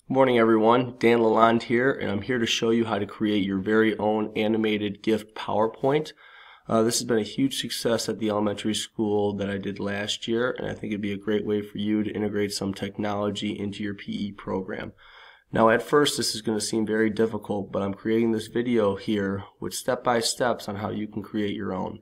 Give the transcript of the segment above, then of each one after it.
Morning everyone, Dan Lalonde here, and I'm here to show you how to create your very own animated gift PowerPoint. This has been a huge success at the elementary school that I did last year, and I think it'd be a great way for you to integrate some technology into your PE program. Now at first this is going to seem very difficult, but I'm creating this video here with step-by-steps on how you can create your own.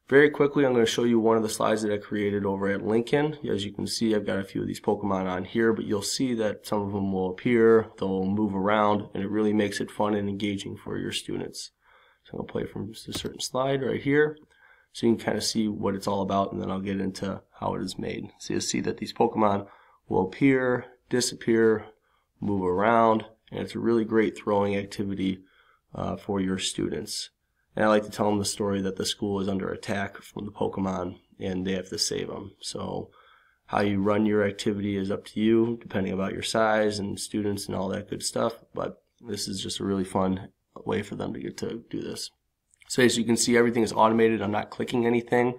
Very quickly, I'm going to show you one of the slides that I created over at Lincoln. As you can see, I've got a few of these Pokemon on here, but you'll see that some of them will appear, they'll move around, and it really makes it fun and engaging for your students. So I'm going to play from just a certain slide right here, so you can kind of see what it's all about, and then I'll get into how it is made. So you'll see that these Pokemon will appear, disappear, move around, and it's a really great throwing activity for your students. And I like to tell them the story that the school is under attack from the Pokemon and they have to save them. So how you run your activity is up to you, depending about your size and students and all that good stuff. But this is just a really fun way for them to get to do this. So as you can see, everything is automated. I'm not clicking anything.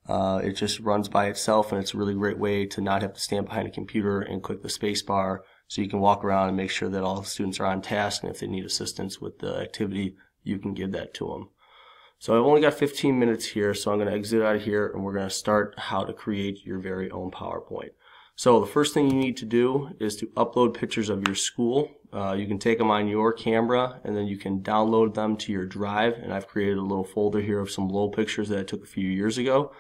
It just runs by itself, and it's a really great way to not have to stand behind a computer and click the space bar, so you can walk around and make sure that all the students are on task, and if they need assistance with the activity, you can give that to them. So I've only got 15 minutes here, so I'm going to exit out of here and we're going to start how to create your very own PowerPoint. So the first thing you need to do is to upload pictures of your school. You can take them on your camera and then you can download them to your drive, and I've created a little folder here of some Lowell pictures that I took a few years ago.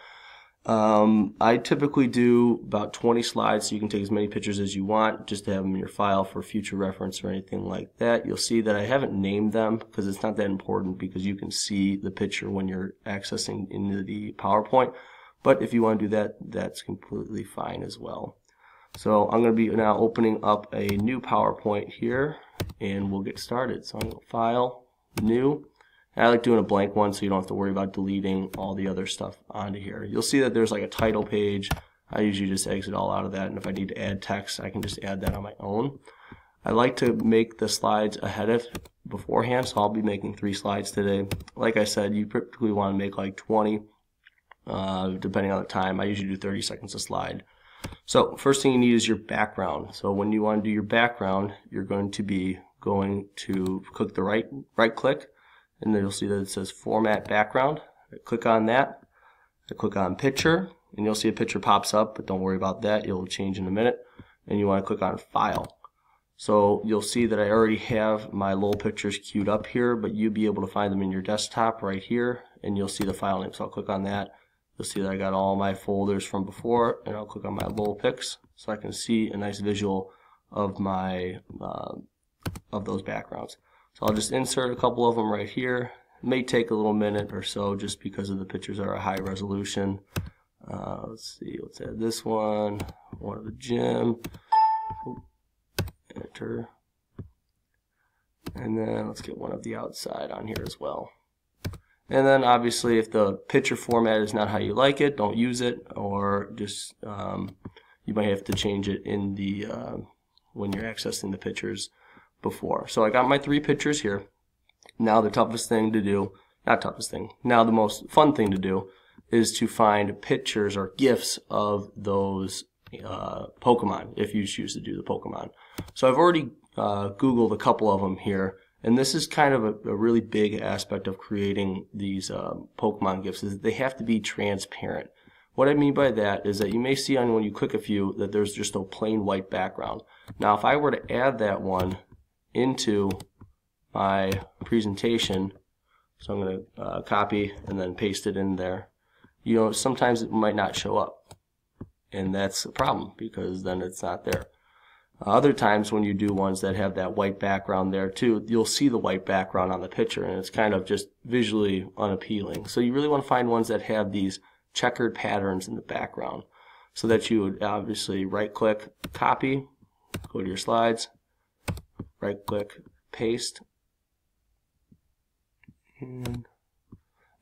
I typically do about 20 slides, so you can take as many pictures as you want just to have them in your file for future reference or anything like that. You'll see that I haven't named them because it's not that important, because you can see the picture when you're accessing into the PowerPoint. But if you want to do that, that's completely fine as well. So I'm going to be now opening up a new PowerPoint here and we'll get started. So I'm going to File, New. I like doing a blank one so you don't have to worry about deleting all the other stuff onto here. You'll see that there's like a title page. I usually just exit all out of that, and if I need to add text, I can just add that on my own. I like to make the slides ahead of beforehand, so I'll be making 3 slides today. Like I said, you typically want to make like 20, depending on the time. I usually do 30 seconds a slide. So first thing you need is your background. So when you want to do your background, you're going to click the right click, and then you'll see that it says Format Background. I click on that. I click on Picture, and you'll see a picture pops up, but don't worry about that. It'll change in a minute. And you want to click on File. So you'll see that I already have my Lowell pictures queued up here, but you'll be able to find them in your desktop right here, and you'll see the file name. So I'll click on that. You'll see that I got all my folders from before, and I'll click on my Lowell pics so I can see a nice visual of my of those backgrounds. So I'll just insert a couple of them right here. It may take a little minute or so just because of the pictures are a high resolution. Let's see, let's add this one of the gym. Enter. And then let's get one of the outside on here as well. And then obviously if the picture format is not how you like it, don't use it, or just you might have to change it in the when you're accessing the pictures before. So I got my 3 pictures here. Now the toughest thing to do, not toughest thing, now the most fun thing to do is to find pictures or GIFs of those Pokemon, if you choose to do the Pokemon. So I've already Googled a couple of them here, and this is kind of a really big aspect of creating these Pokemon GIFs, is that they have to be transparent. What I mean by that is that you may see on when you click a few that there's just a plain white background. Now if I were to add that one into my presentation, so I'm going to copy and then paste it in there, sometimes it might not show up, and that's a problem because then it's not there. Other times when you do ones that have that white background there too, you'll see the white background on the picture, and it's kind of just visually unappealing. So you really want to find ones that have these checkered patterns in the background, so that you would obviously right click, copy, go to your slides, right click, paste, and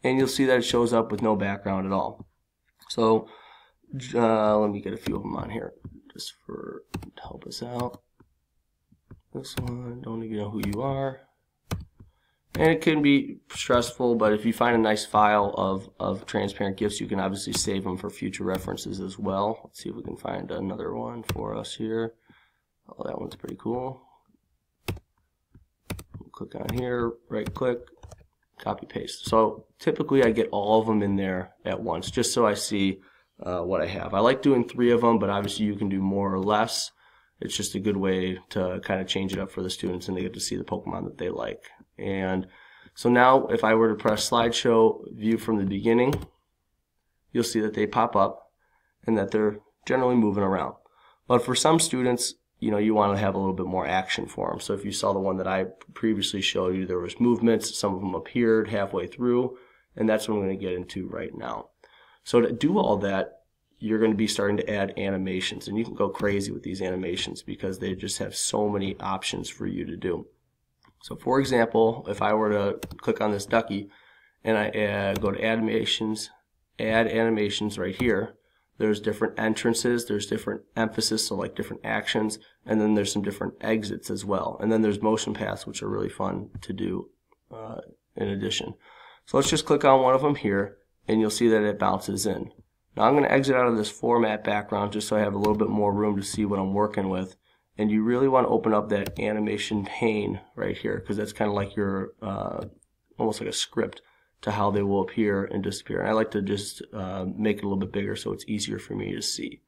you'll see that it shows up with no background at all. So let me get a few of them on here just to help us out. This one, don't even know who you are. And it can be stressful, but if you find a nice file of transparent GIFs, you can obviously save them for future references as well. Let's see if we can find another one for us here. Oh, that one's pretty cool. click on here, right click, copy paste. So typically I get all of them in there at once just so I see what I have. I like doing 3 of them, but obviously you can do more or less. It's just a good way to kind of change it up for the students, and they get to see the Pokemon that they like. And so now if I were to press slideshow view from the beginning, you'll see that they pop up and that they're generally moving around. But for some students, you know, you want to have a little bit more action for them. So if you saw the one that I previously showed you, there was movements. Some of them appeared halfway through, and that's what I'm going to get into right now. So to do all that, you're going to be starting to add animations, and you can go crazy with these animations because they just have so many options for you to do. So for example, if I were to click on this ducky and I go to animations, add animations right here, there's different entrances, there's different emphasis, so like different actions, and then there's some different exits as well. And then there's motion paths, which are really fun to do in addition. So let's just click on one of them here, and you'll see that it bounces in. Now I'm going to exit out of this format background just so I have a little bit more room to see what I'm working with. And you really want to open up that animation pane right here, because that's kind of like your, almost like a script to how they will appear and disappear. And I like to just make it a little bit bigger so it's easier for me to see.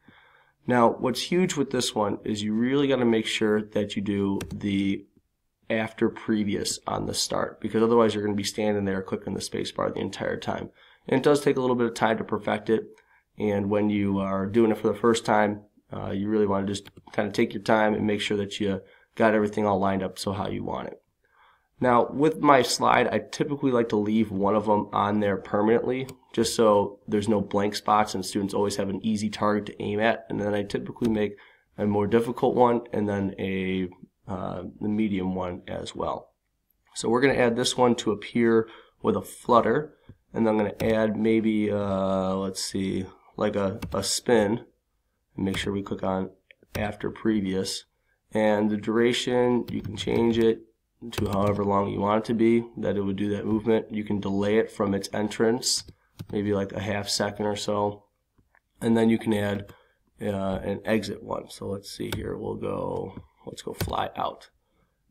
Now what's huge with this one is you really got to make sure that you do the after previous on the start, because otherwise you're going to be standing there clicking the space bar the entire time. And it does take a little bit of time to perfect it, and when you are doing it for the first time, you really want to just kind of take your time and make sure that you got everything all lined up so how you want it. Now with my slide, I typically like to leave one of them on there permanently just so there's no blank spots and students always have an easy target to aim at. And then I typically make a more difficult one and then the medium one as well. So we're going to add this one to appear with a flutter, and then I'm going to add maybe let's see, like a spin. Make sure we click on after previous, and the duration you can change it to however long you want it to be that it would do that movement. You can delay it from its entrance, maybe like a half second or so, and then you can add an exit one. So let's see here, let's go fly out.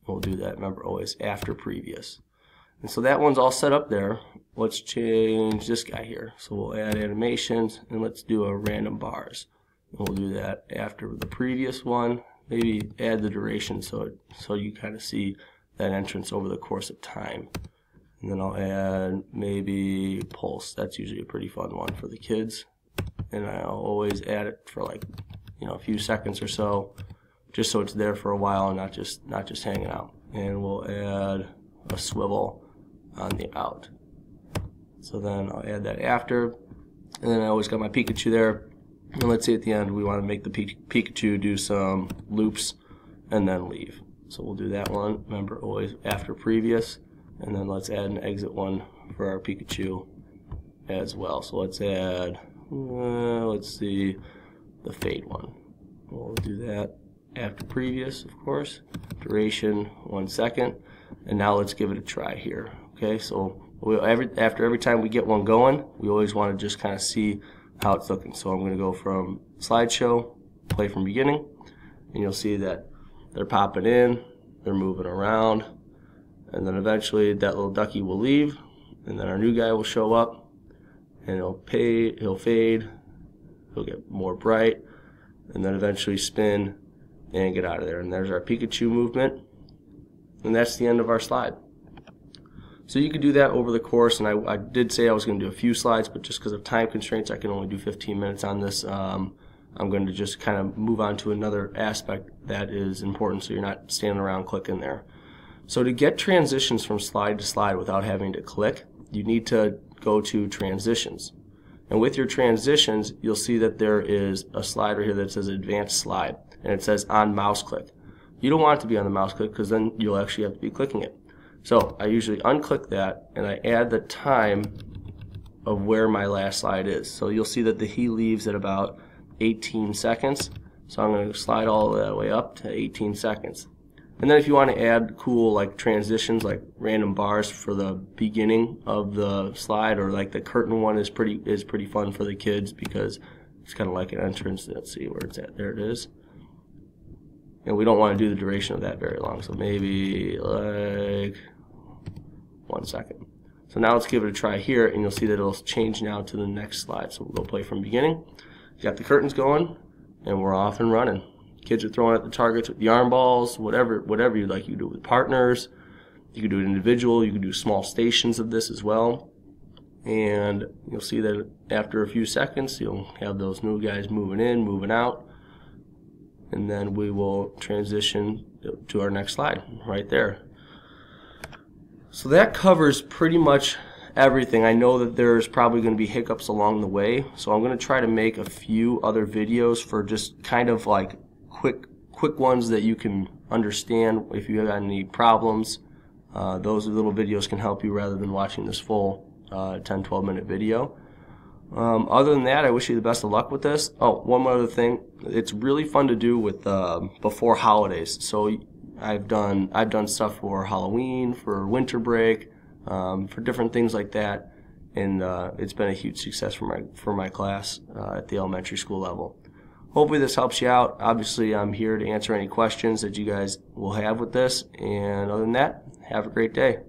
We'll do that, remember, always after previous. And so that one's all set up there. Let's change this guy here. So we'll add animations, and let's do a random bars. We'll do that after the previous one. Maybe add the duration so you kind of see that entrance over the course of time. And then I'll add maybe pulse. That's usually a pretty fun one for the kids. And I'll always add it for like, you know, a few seconds or so, just so it's there for a while and not just hanging out. And we'll add a swivel on the out. So then I'll add that after. And then I always got my Pikachu there. And let's say at the end we want to make the Pikachu do some loops and then leave. So we'll do that one. Remember, always after previous. And then let's add an exit one for our Pikachu as well. So let's add, let's see, the fade one. We'll do that after previous, of course. Duration 1 second. And now let's give it a try here. Okay, so after every time we get one going, we always want to just kind of see how it's looking. So I'm going to go from slideshow, play from beginning, and you'll see that they're popping in, they're moving around, and then eventually that little ducky will leave, and then our new guy will show up, and he'll fade, he'll get more bright, and then eventually spin and get out of there. And there's our Pikachu movement, and that's the end of our slide. So you could do that over the course, and I did say I was going to do a few slides, but just because of time constraints I can only do 15 minutes on this. I'm going to just kind of move on to another aspect that is important so you're not standing around clicking there. So to get transitions from slide to slide without having to click, you need to go to transitions. And with your transitions, you'll see that there is a slide right here that says advanced slide, and it says on mouse click. You don't want it to be on the mouse click because then you'll actually have to be clicking it. So I usually unclick that and I add the time of where my last slide is. So you'll see that he leaves at about 18 seconds. So I'm going to slide all the way up to 18 seconds. And then if you want to add cool like transitions, like random bars for the beginning of the slide, or like the curtain one is pretty fun for the kids because it's kind of like an entrance. Let's see where it's at. There it is. and we don't want to do the duration of that very long, so maybe like 1 second. So now let's give it a try here, and you'll see that it'll change now to the next slide. So we'll go play from beginning. Got the curtains going, and we're off and running. Kids are throwing at the targets with the arm balls, whatever you'd like. You can do it with partners, you can do it individual, you can do small stations of this as well. And you'll see that after a few seconds, you'll have those new guys moving in, moving out, and then we will transition to our next slide right there. So that covers pretty much everything. I know that there's probably going to be hiccups along the way, so I'm going to try to make a few other videos for just kind of like quick ones that you can understand if you have any problems. Those little videos can help you rather than watching this full 10-12 minute video. Other than that, I wish you the best of luck with this. Oh, one more other thing. It's really fun to do with before holidays. So I've done stuff for Halloween, for winter break, for different things like that, and it's been a huge success for my class at the elementary school level. Hopefully this helps you out. Obviously, I'm here to answer any questions that you guys will have with this, and other than that, have a great day.